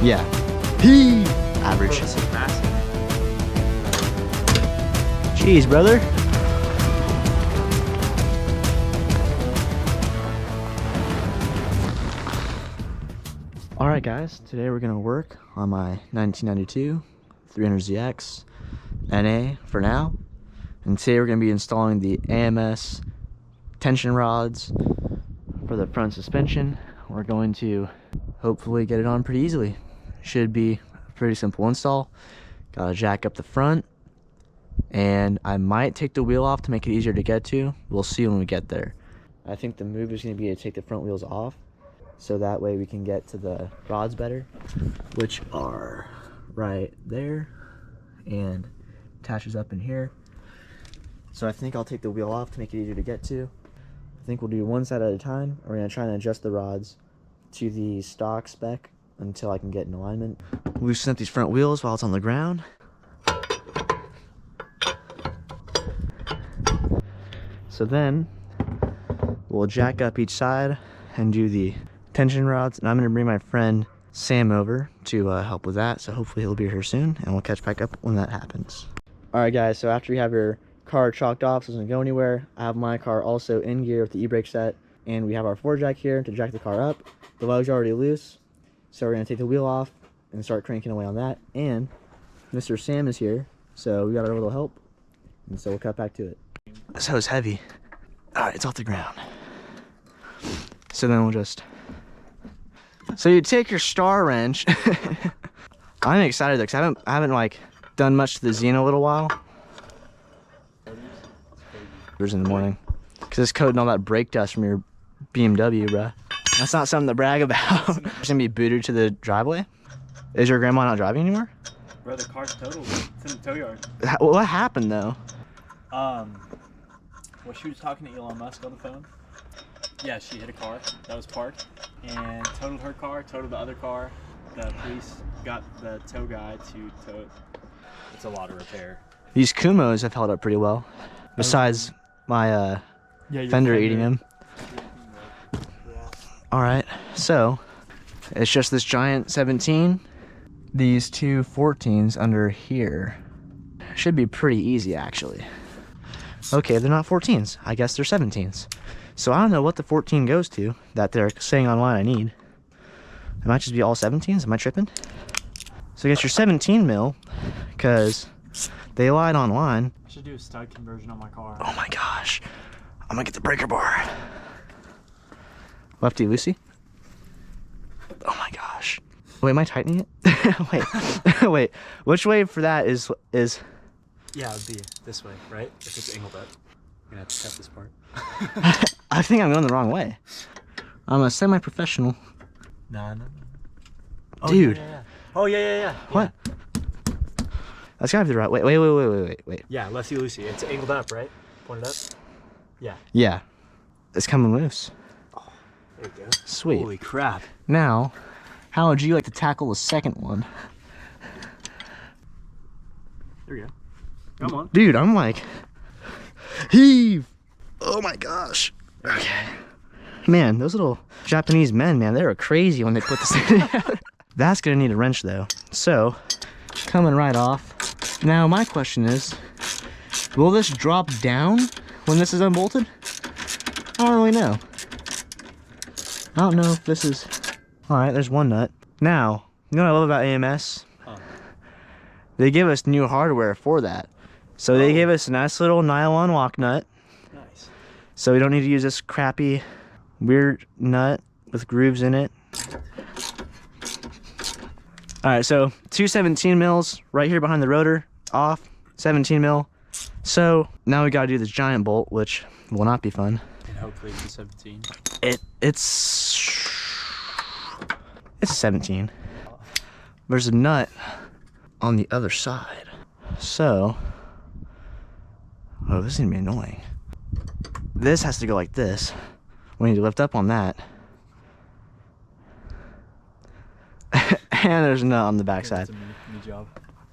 Yeah. He average. This is massive. Jeez, brother. All right, guys. Today we're gonna work on my 1992 300ZX NA for now, and today we're gonna be installing the AMS tension rods for the front suspension. We're going to hopefully get it on pretty easily. Should be a pretty simple install. Gotta jack up the front, and I might take the wheel off to make it easier to get to. We'll see when we get there. I think the move is gonna be to take the front wheels off, so that way we can get to the rods better, which are right there and attaches up in here. So I think I'll take the wheel off to make it easier to get to. I think we'll do one side at a time. We're gonna try and adjust the rods to the stock spec until I can get in alignment. Loosen up these front wheels while it's on the ground. So then we'll jack up each side and do the tension rods, and I'm gonna bring my friend Sam over to help with that, so hopefully he'll be here soon and we'll catch back up when that happens. All right, guys, so after you have your car chalked off so it doesn't go anywhere, I have my car also in gear with the e-brake set, and we have our floor jack here to jack the car up. The lugs are already loose, so we're gonna take the wheel off and start cranking away on that. And Mr. Sam is here, so we got a little help, and so we'll cut back to it. So it's heavy. All right, it's off the ground. So then we'll just, so you take your star wrench. I'm excited though, because I haven't like done much to the Z in a little while. In the morning, because it's coating all that brake dust from your BMW, bruh. That's not something to brag about. It's gonna be booted to the driveway. Is your grandma not driving anymore? Bro, the car's totaled. It's in the tow yard. What happened though? Well, she was talking to Elon Musk on the phone. Yeah, she hit a car that was parked and totaled her car, totaled the other car. The police got the tow guy to tow it. It's a lot of repair. These Kumos have held up pretty well, besides my fender eating them. All right, so it's just this giant 17, these two 14s under here. Should be pretty easy actually. Okay, they're not 14s, I guess they're 17s. So I don't know what the 14 goes to that they're saying online I need. It might just be all 17s, am I tripping? So I guess you're 17 mil, because they lied online. I should do a stud conversion on my car. Oh my gosh. I'm gonna get the breaker bar. Lefty loosey? Oh my gosh. Wait, am I tightening it? Wait, wait. Which way for that is? Yeah, it would be this way, right? If it's angled up. You're gonna have to cut this part. I think I'm going the wrong way. I'm a semi-professional. No. Oh, dude. Yeah. Oh, yeah. What? That's gotta be the right way. Wait. Yeah, lefty loosey. It's angled up, right? Pointed up? Yeah. Yeah. It's coming loose. Oh, there you go. Sweet. Holy crap. Now, how would you like to tackle the second one? There you go. Come on. Dude, I'm like, heave. Oh my gosh. Okay. Man, those little Japanese men, man, they were crazy when they put this together. That's gonna need a wrench though. So, coming right off. Now my question is, will this drop down when this is unbolted? I don't really know. I don't know if this is... Alright, there's one nut. Now, you know what I love about AMS? Huh. They give us new hardware for that. So they gave us a nice little nylon lock nut. Nice. So we don't need to use this crappy, weird nut with grooves in it. Alright, so two 17 mils right here behind the rotor, off, 17 mil. So now we gotta do this giant bolt, which will not be fun. And hopefully it's a 17. It's 17. There's a nut on the other side. So, oh, this is gonna be annoying. This has to go like this. We need to lift up on that. And there's a nut on the back side. That's a new job.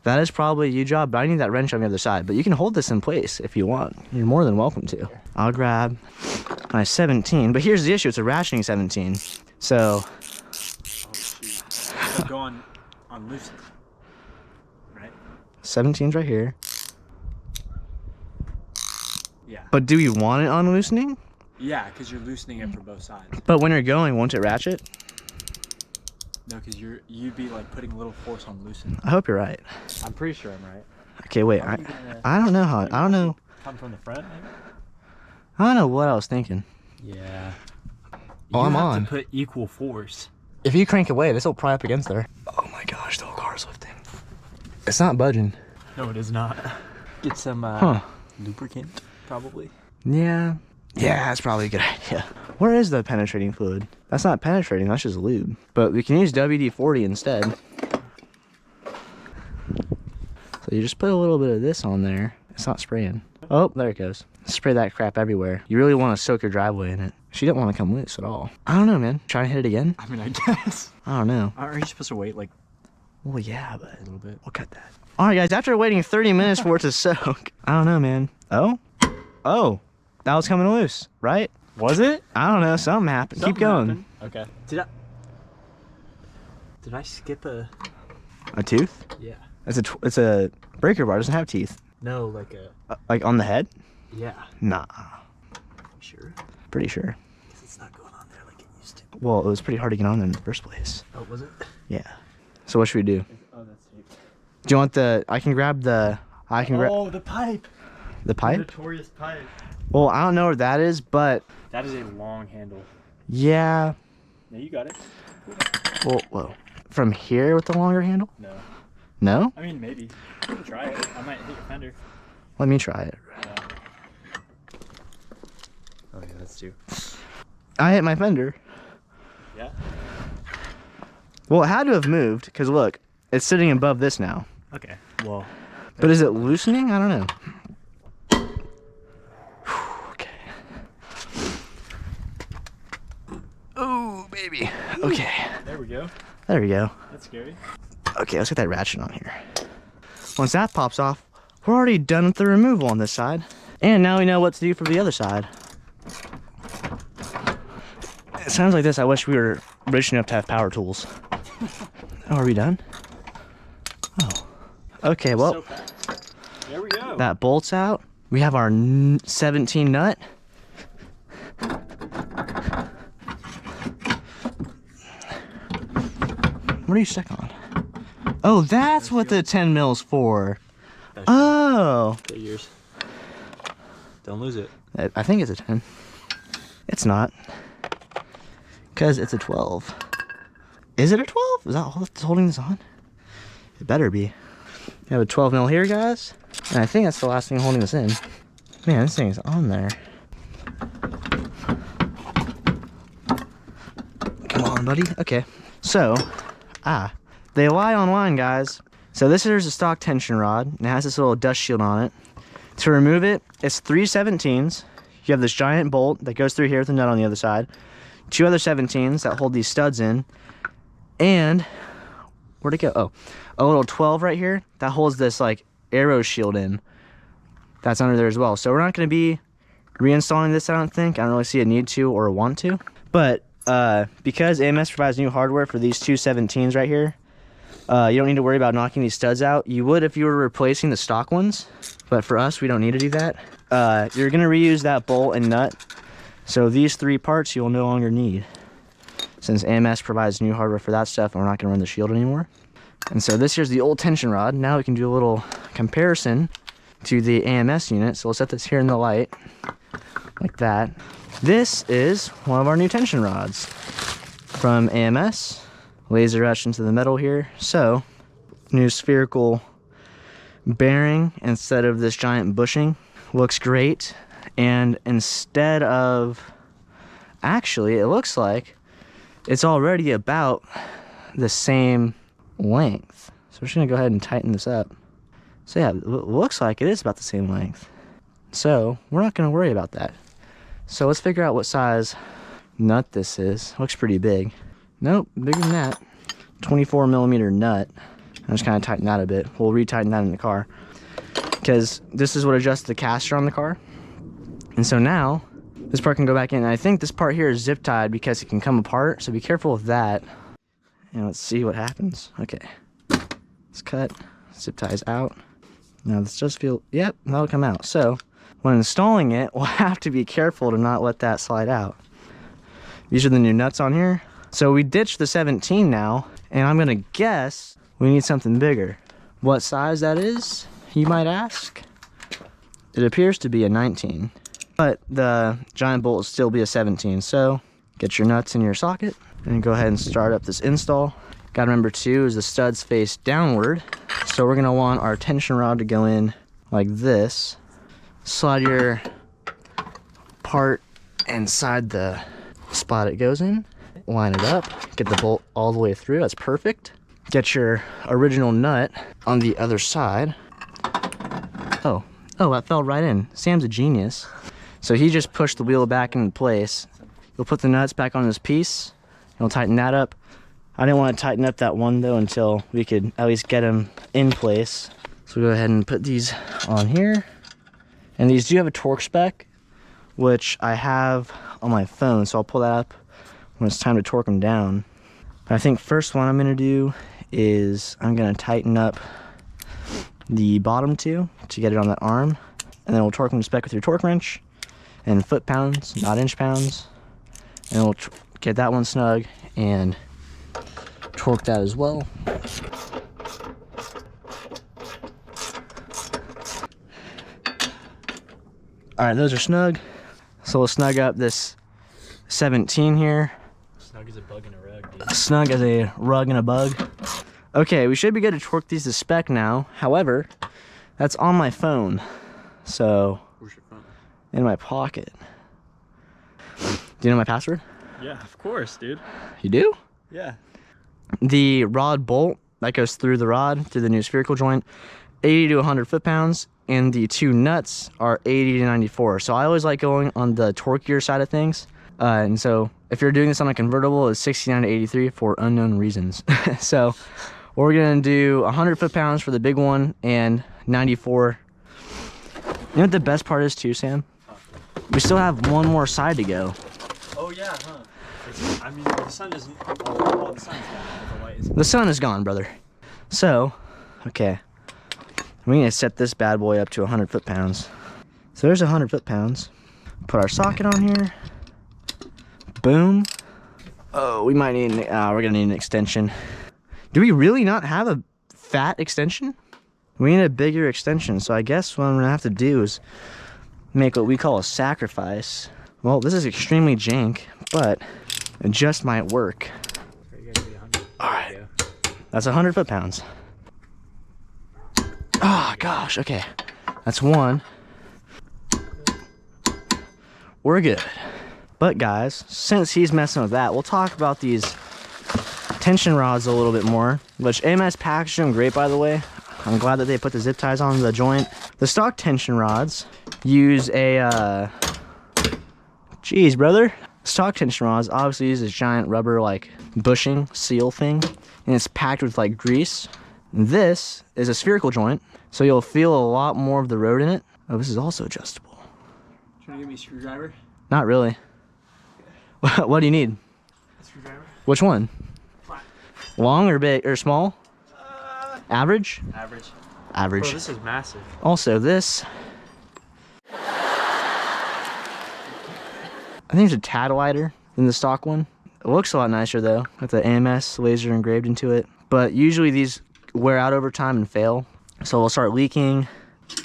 That is probably a U job, but I need that wrench on the other side. But you can hold this in place if you want. You're more than welcome to. I'll grab my 17, but here's the issue, it's a rationing 17. So, Oh, shoot. So go on on loosen. Right? 17's right here. Yeah. But do you want it on loosening? Yeah, because you're loosening it for both sides. But when you're going, won't it ratchet? No, because you'd be like putting a little force on loosen. I hope you're right. I'm pretty sure I'm right. Okay, wait. How are you gonna I don't know how. I don't know. come from the front, maybe? I don't know what I was thinking. Yeah. Oh, I'm you have on. to put equal force. If you crank away, this will pry up against there. Oh my gosh, the whole car's lifting. It's not budging. No, it is not. Get some Huh. lubricant, probably. Yeah. Yeah, that's probably a good idea. Where is the penetrating fluid? That's not penetrating, that's just lube. But we can use WD-40 instead. So you just put a little bit of this on there. It's not spraying. Oh, there it goes. Spray that crap everywhere. You really want to soak your driveway in it. She didn't want to come loose at all. I don't know, man. Try and hit it again? I mean, I guess. I don't know. Aren't you supposed to wait like Well, yeah, but a little bit? we'll cut that. All right, guys, after waiting 30 minutes for it to soak. I don't know, man. Oh? Oh. That was coming loose, right? Was it? I don't know. Something happened. Keep going. Okay. Did I skip a? A tooth? Yeah. It's a breaker bar. It doesn't have teeth. No, like a. Like on the head? Yeah. Nah. Sure. Pretty sure. Because it's not going on there like it used to. Well, it was pretty hard to get on there in the first place. Oh, was it? Yeah. So what should we do? Oh, that's deep. Do you want the? I can grab the. I can grab Oh, the pipe. the pipe. Notorious pipe. Well, I don't know where that is, but That is a long handle. yeah. No, you got it. Well, whoa. From here with the longer handle? No. No? I mean, maybe. Try it. I might hit your fender. Let me try it. Yeah. Oh yeah, that's two. I hit my fender. Yeah. Well, it had to have moved because look, it's sitting above this now. Okay. Well. But is it loosening? I don't know. Okay. Oh, baby. Okay. There we go. There we go. That's scary. Okay, let's get that ratchet on here. Once that pops off, we're already done with the removal on this side. And now we know what to do for the other side. It sounds like this. I wish we were rich enough to have power tools. Oh, are we done? Oh. Okay, well, So fast. There we go. that bolt's out. We have our 17 nut. What are you stuck on? Oh, that's what the 10 mil's for. Oh. Get yours. Don't lose it. I think it's a 10. It's not. Because it's a 12. Is it a 12? Is that all that's holding this on? It better be. We have a 12 mil here, guys. And I think that's the last thing holding this in. Man, this thing's on there. Come on, buddy. Okay. So, they lie on line, guys. So this is a stock tension rod, and it has this little dust shield on it. To remove it, it's 3 17s. You have this giant bolt that goes through here with a nut on the other side. 2 other 17s that hold these studs in. And, where'd it go? Oh, a little 12 right here that holds this like arrow shield in. That's under there as well. So we're not going to be reinstalling this, I don't think. I don't really see a need to or want to. But because AMS provides new hardware for these 2 17s right here, you don't need to worry about knocking these studs out. You would if you were replacing the stock ones, but for us, we don't need to do that. You're gonna reuse that bolt and nut. So these 3 parts you'll no longer need, since AMS provides new hardware for that stuff and we're not gonna run the shield anymore. And so this here's the old tension rod. Now we can do a little comparison to the AMS unit. So we'll set this here in the light, like that. This is one of our new tension rods from AMS. Laser etched into the metal here. So, new spherical bearing instead of this giant bushing. Looks great. And instead of, actually, it looks like it's already about the same length. So we're just gonna go ahead and tighten this up. So yeah, it looks like it is about the same length. So we're not gonna worry about that. So let's figure out what size nut this is. Looks pretty big. Nope, bigger than that. 24 millimeter nut. I'm just kind of tighten that a bit. We'll retighten that in the car, because this is what adjusts the caster on the car. And so now this part can go back in. And I think this part here is zip tied because it can come apart. So be careful with that. And let's see what happens. Okay. It's cut, zip ties out. Now this does feel, yep, that'll come out. So when installing it, we'll have to be careful to not let that slide out. These are the new nuts on here. So we ditched the 17 now, and I'm gonna guess we need something bigger. What size that is, you might ask? It appears to be a 19, but the giant bolt will still be a 17. So get your nuts in your socket and go ahead and start up this install. Gotta remember too is the studs face downward. So we're gonna want our tension rod to go in like this. Slide your part inside the spot it goes in. Line it up, get the bolt all the way through, that's perfect. Get your original nut on the other side. Oh, that fell right in. Sam's a genius. So he just pushed the wheel back into place. You'll put the nuts back on this piece. You'll tighten that up. I didn't want to tighten up that one though until we could at least get them in place. So we'll go ahead and put these on here. And these do have a torque spec, which I have on my phone. So I'll pull that up when it's time to torque them down. But I think first one I'm gonna do is I'm gonna tighten up the bottom two to get it on that arm. And then we'll torque them to spec with your torque wrench and foot pounds, not inch pounds. And we'll get that one snug and torque that as well. All right, those are snug. So we'll snug up this 17 here. Snug as a bug in a rug, dude. Snug as a rug and a bug. Okay, we should be good to torque these to spec now. However, that's on my phone. So, Where's your phone? in my pocket. Do you know my password? Yeah, of course, dude. You do? Yeah. The rod bolt that goes through the rod, through the new spherical joint, 80 to 100 foot-pounds, and the two nuts are 80 to 94. So I always like going on the torquier side of things. And so if you're doing this on a convertible, it's 69 to 83 for unknown reasons. So we're gonna do 100 foot-pounds for the big one and 94. You know what the best part is too, Sam? We still have one more side to go. Oh yeah, huh? I mean, the sun isn't. Oh, the sun's gone. The light is. The sun is gone, brother. So, okay. We're gonna set this bad boy up to 100 foot-pounds. So there's 100 foot-pounds. Put our socket on here. Boom. Oh, we might need, we're gonna need an extension. Do we really not have a fat extension? We need a bigger extension. So I guess what I'm gonna have to do is make what we call a sacrifice. Well, this is extremely jank, but it just might work. All right, that's 100 foot-pounds. Oh gosh, okay. That's one. We're good. But guys, since he's messing with that, we'll talk about these tension rods a little bit more, which AMS packaged them great, by the way. I'm glad that they put the zip ties on the joint. The stock tension rods use a, geez, brother. Stock tension rods obviously use this giant rubber like bushing seal thing, and it's packed with like grease. This is a spherical joint, so you'll feel a lot more of the road in it. Oh, this is also adjustable. Trying to give me a screwdriver? Not really. What do you need? A screwdriver? Which one? Flat. Long or big or small? Average? Average. Average. Bro, this is massive. Also, this, I think it's a tad wider than the stock one. It looks a lot nicer though, with the AMS laser engraved into it. But usually these wear out over time and fail. So they'll start leaking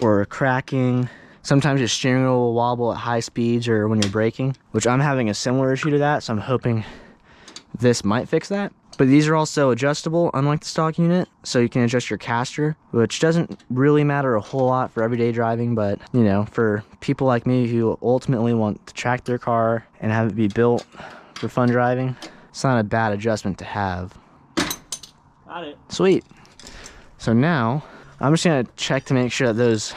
or cracking. Sometimes your steering wheel will wobble at high speeds or when you're braking, which I'm having a similar issue to that. So I'm hoping this might fix that. But these are also adjustable, unlike the stock unit. So you can adjust your caster, which doesn't really matter a whole lot for everyday driving. But, you know, for people like me who ultimately want to track their car and have it be built for fun driving, it's not a bad adjustment to have. Got it. Sweet. So now I'm just gonna check to make sure that those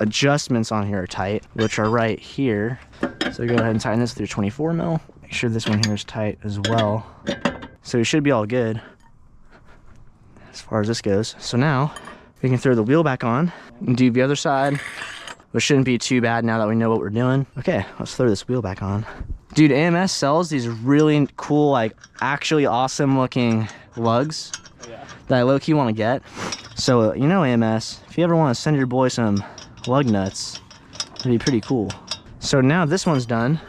adjustments on here are tight, which are right here. So go ahead and tighten this through 24 mil. Make sure this one here is tight as well. So we should be all good as far as this goes. So now we can throw the wheel back on and do the other side, which shouldn't be too bad now that we know what we're doing. Okay, let's throw this wheel back on. Dude, AMS sells these really cool, like actually awesome looking lugs. Yeah. that I low-key want to get. So, you know, AMS, if you ever want to send your boy some lug nuts, it'd be pretty cool. So now this one's done.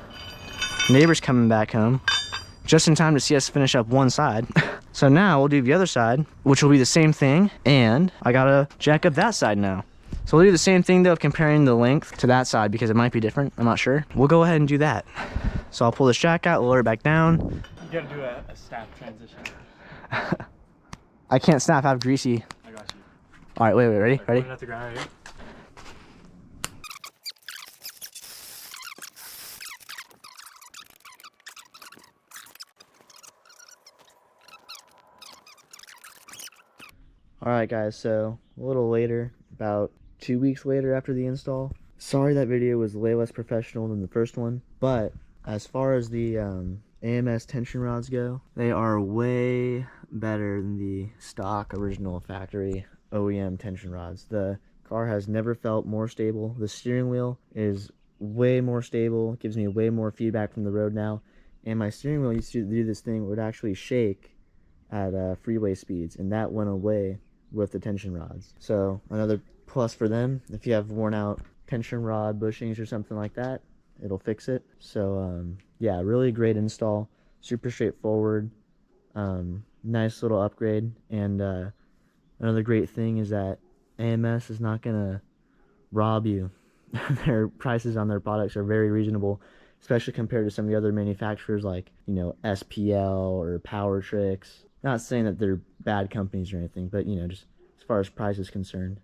Neighbor's coming back home just in time to see us finish up one side. So now we'll do the other side, which will be the same thing, and I gotta jack up that side now. So we'll do the same thing though, of comparing the length to that side because it might be different, I'm not sure. We'll go ahead and do that. So I'll pull this jack out, lower it back down. You gotta do a snap transition. I can't snap, I have greasy. I got you. All right, wait, ready? Put it at the ground right here. Alright guys, so a little later, about 2 weeks later after the install. Sorry that video was way less professional than the first one, but as far as the AMS tension rods go, they are way better than the stock original factory OEM tension rods. The car has never felt more stable. The steering wheel is way more stable, it gives me way more feedback from the road now, and my steering wheel used to do this thing where it would actually shake at freeway speeds, and that went away with the tension rods. So another plus for them, if you have worn out tension rod bushings or something like that, it'll fix it. So yeah, really great install, super straightforward, nice little upgrade. And another great thing is that AMS is not gonna rob you. Their prices on their products are very reasonable, especially compared to some of the other manufacturers like, you know, SPL or Power Tricks. Not saying that they're bad companies or anything, but, you know, just as far as price is concerned.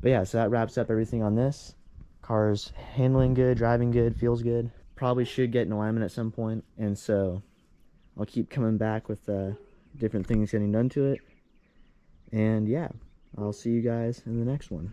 But yeah, so that wraps up everything on this. Car's handling good, driving good, feels good. Probably should get an alignment at some point, and so I'll keep coming back with different things getting done to it. And yeah, I'll see you guys in the next one.